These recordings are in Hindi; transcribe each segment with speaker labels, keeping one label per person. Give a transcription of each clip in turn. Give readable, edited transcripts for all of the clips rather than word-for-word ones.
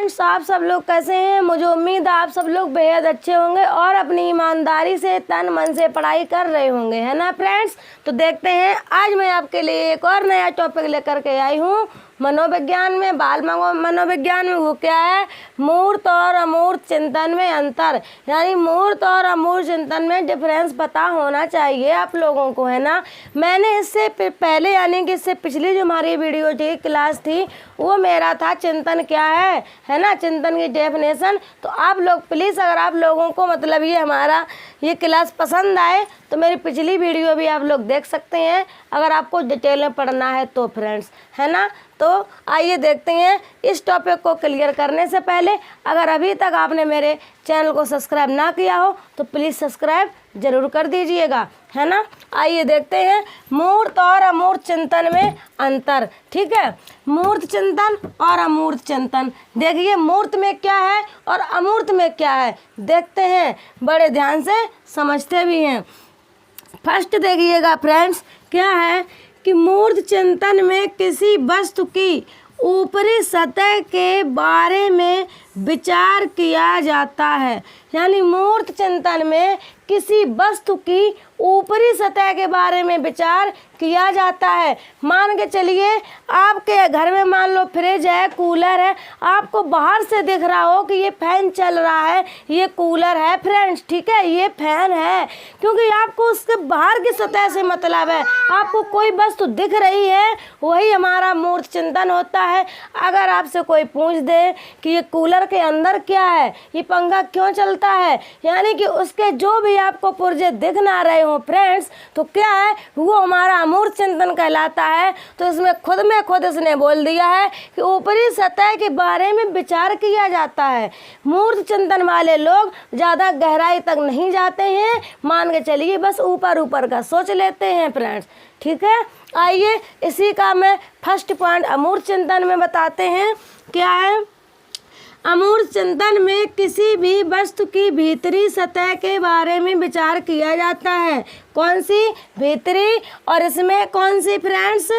Speaker 1: फ्रेंड्स, आप सब लोग कैसे हैं? मुझे उम्मीद है आप सब लोग बेहद अच्छे होंगे और अपनी ईमानदारी से तन मन से पढ़ाई कर रहे होंगे, है ना फ्रेंड्स। तो देखते हैं, आज मैं आपके लिए एक और नया टॉपिक लेकर के आई हूँ मनोविज्ञान में, बाल मनोविज्ञान में। वो क्या है? मूर्त और अमूर्त चिंतन में अंतर, यानी मूर्त और अमूर्त चिंतन में डिफरेंस पता होना चाहिए आप लोगों को, है ना। मैंने इससे पहले, यानी कि इससे पिछली जो हमारी वीडियो थी, क्लास थी, वो मेरा था चिंतन क्या है ना, चिंतन की डेफिनेशन। तो आप लोग प्लीज़, अगर आप लोगों को मतलब ये क्लास पसंद आए तो मेरी पिछली वीडियो भी आप लोग देख सकते हैं, अगर आपको डिटेल में पढ़ना है तो फ्रेंड्स, है ना। तो आइए देखते हैं। इस टॉपिक को क्लियर करने से पहले, अगर अभी तक आपने मेरे चैनल को सब्सक्राइब ना किया हो तो प्लीज़ सब्सक्राइब ज़रूर कर दीजिएगा, है ना। आइए देखते हैं मूर्त और अमूर्त चिंतन में अंतर। ठीक है, मूर्त चिंतन और अमूर्त चिंतन। देखिए मूर्त में क्या है और अमूर्त में क्या है, देखते हैं, बड़े ध्यान से समझते भी हैं। फर्स्ट देखिएगा फ्रेंड्स, क्या है कि मूर्त चिंतन में किसी वस्तु की ऊपरी सतह के बारे में विचार किया जाता है। यानी मूर्त चिंतन में किसी वस्तु की ऊपरी सतह के बारे में विचार किया जाता है। मान के चलिए आपके घर में मान लो फ्रिज है, कूलर है, आपको बाहर से दिख रहा हो कि ये फैन चल रहा है, ये कूलर है फ्रेंड्स, ठीक है, ये फैन है, क्योंकि आपको उसके बाहर की सतह से मतलब है। आपको कोई वस्तु दिख रही है, वही हमारा मूर्त चिंतन होता है। अगर आपसे कोई पूछ दे कि ये कूलर के अंदर क्या है, ये पंखा क्यों चलता है, यानी कि उसके जो भी आपको पुर्जे दिख ना रहे हो फ्रेंड्स, तो क्या है, वो हमारा अमूर्त चिंतन कहलाता है। तो इसमें खुद में खुद इसने बोल दिया है कि ऊपरी सतह के बारे में विचार किया जाता है। मूर्त चिंतन वाले लोग ज़्यादा गहराई तक नहीं जाते हैं, मान के चलिए बस ऊपर ऊपर का सोच लेते हैं फ्रेंड्स, ठीक है। आइए इसी का मैं फर्स्ट पॉइंट अमूर्त चिंतन में बताते हैं। क्या है? अमूर्त चिंतन में किसी भी वस्तु की भीतरी सतह के बारे में विचार किया जाता है। कौन सी? भीतरी। और इसमें कौन सी फ्रेंड्स?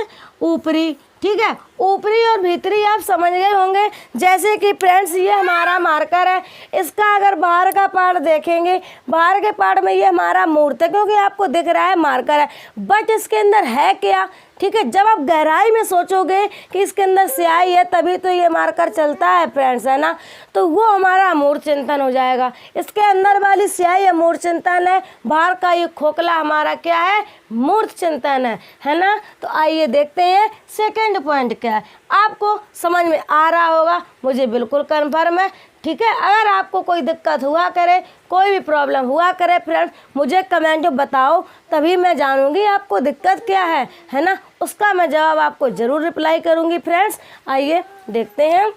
Speaker 1: ऊपरी। ठीक है, ऊपरी और भीतरी आप समझ गए होंगे। जैसे कि फ्रेंड्स ये हमारा मार्कर है, इसका अगर बाहर का पार्ट देखेंगे, बाहर के पार्ट में ये हमारा मूर्त है, क्योंकि आपको दिख रहा है मार्कर है, बट इसके अंदर है क्या? ठीक है, जब आप गहराई में सोचोगे कि इसके अंदर स्याही है तभी तो ये मार्कर चलता है फ्रेंड्स, है ना, तो वो हमारा अमूर्त चिंतन हो जाएगा। इसके अंदर वाली स्याही अमूर्त चिंतन है, बाहर का ये खोखला हमारा क्या है? मूर्त चिंतन है ना। तो आइए देखते हैं सेकंड पॉइंट क्या है। आपको समझ में आ रहा होगा, मुझे बिल्कुल कन्फर्म है, ठीक है। अगर आपको कोई दिक्कत हुआ करे, कोई भी प्रॉब्लम हुआ करे फ्रेंड्स, मुझे कमेंट में बताओ, तभी मैं जानूंगी आपको दिक्कत क्या है ना, उसका मैं जवाब आपको ज़रूर रिप्लाई करूंगी फ्रेंड्स। आइए देखते हैं।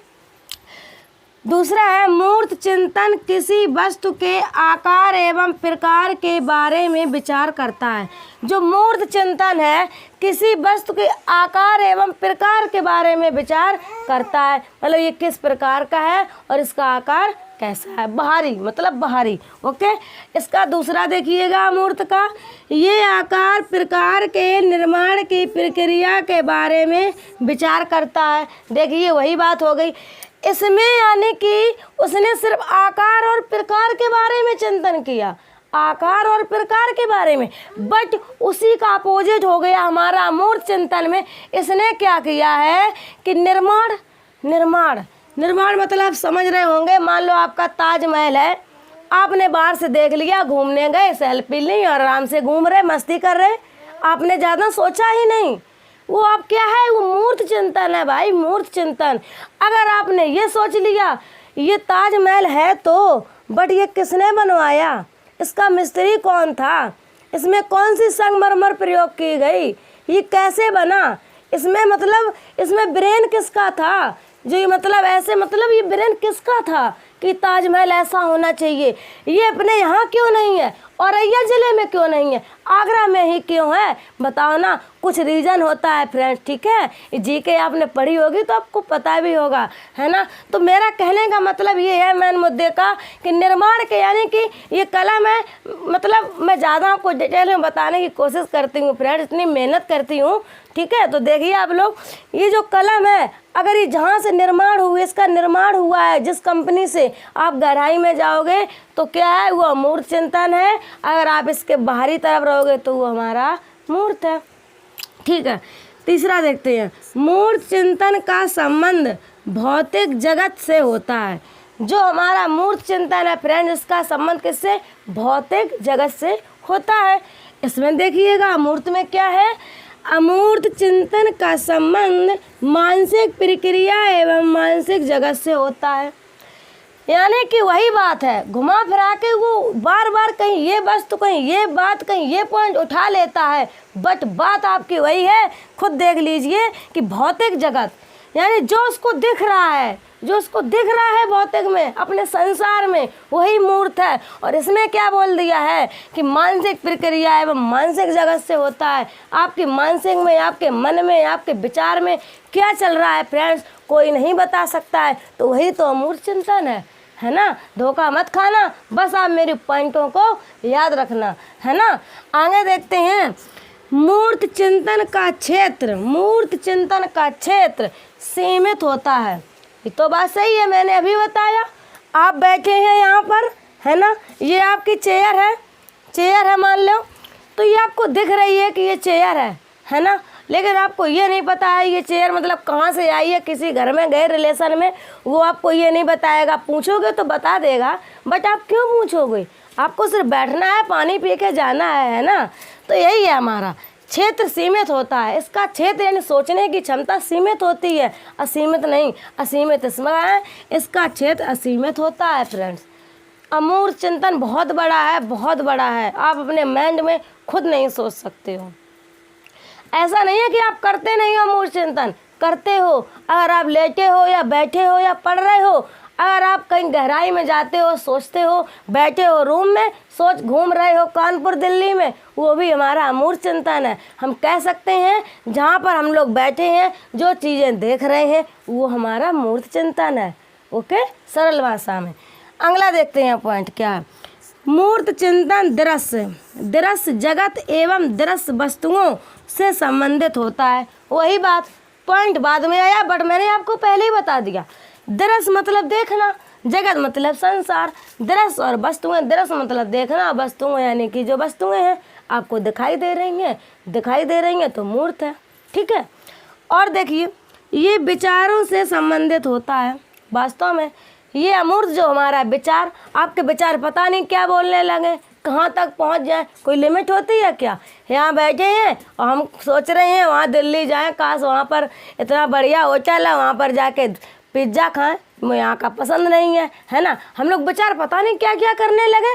Speaker 1: दूसरा है मूर्त चिंतन किसी वस्तु के आकार एवं प्रकार के बारे में विचार करता है। जो मूर्त चिंतन है किसी वस्तु के आकार एवं प्रकार के बारे में विचार करता है, मतलब ये किस प्रकार का है और इसका आकार कैसा है, बाहरी मतलब बाहरी, ओके। इसका दूसरा देखिएगा मूर्त का, ये आकार प्रकार के निर्माण की प्रक्रिया के बारे में विचार करता है। देखिए वही बात हो गई इसमें, यानी कि उसने सिर्फ आकार और प्रकार के बारे में चिंतन किया, आकार और प्रकार के बारे में, बट उसी का अपोजिट हो गया हमारा अमूर्त चिंतन में। इसने क्या किया है कि निर्माण मतलब आप समझ रहे होंगे। मान लो आपका ताजमहल है, आपने बाहर से देख लिया, घूमने गए, सेल्फी ली और आराम से घूम रहे, मस्ती कर रहे, आपने ज़्यादा सोचा ही नहीं। वो आप क्या है? वो मूर्त चिंतन है भाई, मूर्त चिंतन। अगर आपने ये सोच लिया ये ताजमहल है तो, बट ये किसने बनवाया, इसका मिस्त्री कौन था, इसमें कौन सी संगमरमर प्रयोग की गई, ये कैसे बना, इसमें मतलब इसमें ब्रेन किसका था, जो ये मतलब ऐसे मतलब ये ब्रेन किसका था कि ताजमहल ऐसा होना चाहिए, ये अपने यहाँ क्यों नहीं है औरैया ज़िले में क्यों नहीं है, आगरा में ही क्यों है, बताओ ना। कुछ रीज़न होता है फ्रेंड्स, ठीक है। जीके आपने पढ़ी होगी तो आपको पता भी होगा, है ना। तो मेरा कहने का मतलब ये है मेन मुद्दे का कि निर्माण के यानी कि ये कलम है, मतलब मैं ज़्यादा आपको डिटेल में बताने की कोशिश करती हूँ फ्रेंड्स, इतनी मेहनत करती हूँ, ठीक है। तो देखिए आप लोग, ये जो कलम है अगर ये जहाँ से निर्माण हुई, इसका निर्माण हुआ है जिस कंपनी से, आप गहराई में जाओगे तो क्या है, वो अमूर्त चिंतन है। अगर आप इसके बाहरी तरफ रहोगे तो वो हमारा मूर्त है, ठीक है। तीसरा देखते हैं, मूर्त चिंतन का संबंध भौतिक जगत से होता है। जो हमारा मूर्त चिंतन है फ्रेंड्स, इसका संबंध किससे, भौतिक जगत से होता है। इसमें देखिएगा अमूर्त में क्या है, अमूर्त चिंतन का संबंध मानसिक प्रक्रिया एवं मानसिक जगत से होता है। यानी कि वही बात है, घुमा फिरा के वो बार बार कहीं ये वस्तु, कहीं ये बात, कहीं ये पॉइंट उठा लेता है, बट बात आपकी वही है। खुद देख लीजिए कि भौतिक जगत यानी जो उसको दिख रहा है, जो उसको दिख रहा है भौतिक में, अपने संसार में, वही मूर्त है। और इसमें क्या बोल दिया है कि मानसिक प्रक्रिया एवं मानसिक जगत से होता है। आपकी मानसिक में, आपके मन में, आपके विचार में क्या चल रहा है फ्रेंड्स, कोई नहीं बता सकता है। तो वही तो अमूर्त चिंतन है ना। धोखा मत खाना, बस आप मेरे पॉइंटों को याद रखना, है ना। आगे देखते हैं, मूर्त चिंतन का क्षेत्र, मूर्त चिंतन का क्षेत्र सीमित होता है। ये तो बात सही है, मैंने अभी बताया। आप बैठे हैं यहाँ पर, है ना, ये आपकी चेयर है मान लो, तो ये आपको दिख रही है कि ये चेयर है ना। लेकिन आपको ये नहीं पता है ये चेयर मतलब कहाँ से आई है, किसी घर में गए रिलेशन में, वो आपको ये नहीं बताएगा। पूछोगे तो बता देगा, बट आप क्यों पूछोगे, आपको सिर्फ बैठना है, पानी पी के जाना है ना। तो यही है हमारा क्षेत्र सीमित होता है। इसका क्षेत्र यानी सोचने की क्षमता सीमित होती है, असीमित नहीं। असीमित इसमें है, इसका क्षेत्र असीमित होता है फ्रेंड्स। अमूर्त चिंतन बहुत बड़ा है, बहुत बड़ा है। आप अपने माइंड में खुद नहीं सोच सकते हो। ऐसा नहीं है कि आप करते नहीं हो, अमूर्त चिंतन करते हो। अगर आप लेटे हो या बैठे हो या पढ़ रहे हो, अगर आप कहीं गहराई में जाते हो, सोचते हो, बैठे हो रूम में, सोच घूम रहे हो कानपुर दिल्ली में, वो भी हमारा अमूर्त चिंतन है। हम कह सकते हैं जहाँ पर हम लोग बैठे हैं, जो चीज़ें देख रहे हैं, वो हमारा मूर्त चिंतन है। ओके, सरल भाषा में। अगला देखते हैं पॉइंट क्या है, मूर्त चिंतन दृश्य जगत एवं दृश्य वस्तुओं से संबंधित होता है। वही बात, पॉइंट बाद में आया, बट मैंने आपको पहले ही बता दिया। दृश्य मतलब देखना, जगत मतलब संसार, दृश्य और वस्तुएं। दृश्य मतलब देखना, वस्तुएं यानी कि जो वस्तुएं हैं आपको दिखाई दे रही हैं तो मूर्त है, ठीक है। और देखिए, ये विचारों से संबंधित होता है। वास्तव में ये अमूर्त जो हमारा विचार, आपके विचार पता नहीं क्या बोलने लगे, कहाँ तक पहुँच जाए, कोई लिमिट होती है क्या। यहाँ बैठे हैं और हम सोच रहे हैं वहाँ दिल्ली जाएं, काश वहाँ पर इतना बढ़िया होटल है, वहाँ पर जाके पिज्ज़ा खाएं, मुझे यहाँ का पसंद नहीं है ना। हम लोग विचार पता नहीं क्या क्या करने लगे।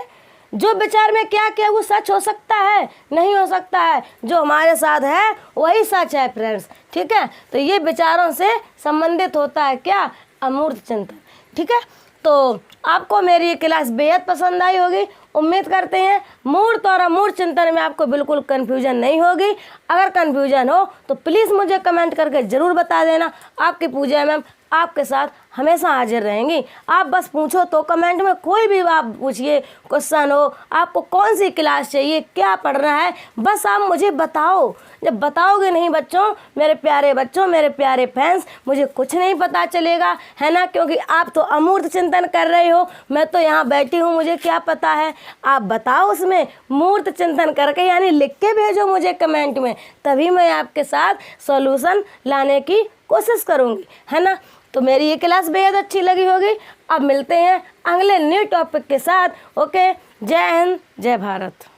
Speaker 1: जो विचार में क्या क्या वो सच हो सकता है, नहीं हो सकता है। जो हमारे साथ है वही सच है फ्रेंड्स, ठीक है। तो ये विचारों से संबंधित होता है क्या, अमूर्त चिंतन, ठीक है। तो आपको मेरी ये क्लास बेहद पसंद आई होगी। उम्मीद करते हैं मूर्त और अमूर्त चिंतन में आपको बिल्कुल कन्फ्यूजन नहीं होगी। अगर कन्फ्यूजन हो तो प्लीज़ मुझे कमेंट करके ज़रूर बता देना। आपकी पूजा मैम आपके साथ हमेशा हाजिर रहेंगी। आप बस पूछो तो कमेंट में, कोई भी आप पूछिए, क्वेश्चन हो, आपको कौन सी क्लास चाहिए, क्या पढ़ना है, बस आप मुझे बताओ। जब बताओगे नहीं बच्चों, मेरे प्यारे बच्चों, मेरे प्यारे फैंस, मुझे कुछ नहीं पता चलेगा, है ना। क्योंकि आप तो अमूर्त चिंतन कर रहे हो, मैं तो यहाँ बैठी हूँ, मुझे क्या पता है। आप बताओ उसमें मूर्त चिंतन करके, यानी लिख के भेजो मुझे कमेंट में, तभी मैं आपके साथ सॉल्यूशन लाने की कोशिश करूँगी, है ना। तो मेरी ये क्लास बेहद अच्छी लगी होगी। अब मिलते हैं अगले न्यू टॉपिक के साथ। ओके, जय हिंद, जय भारत।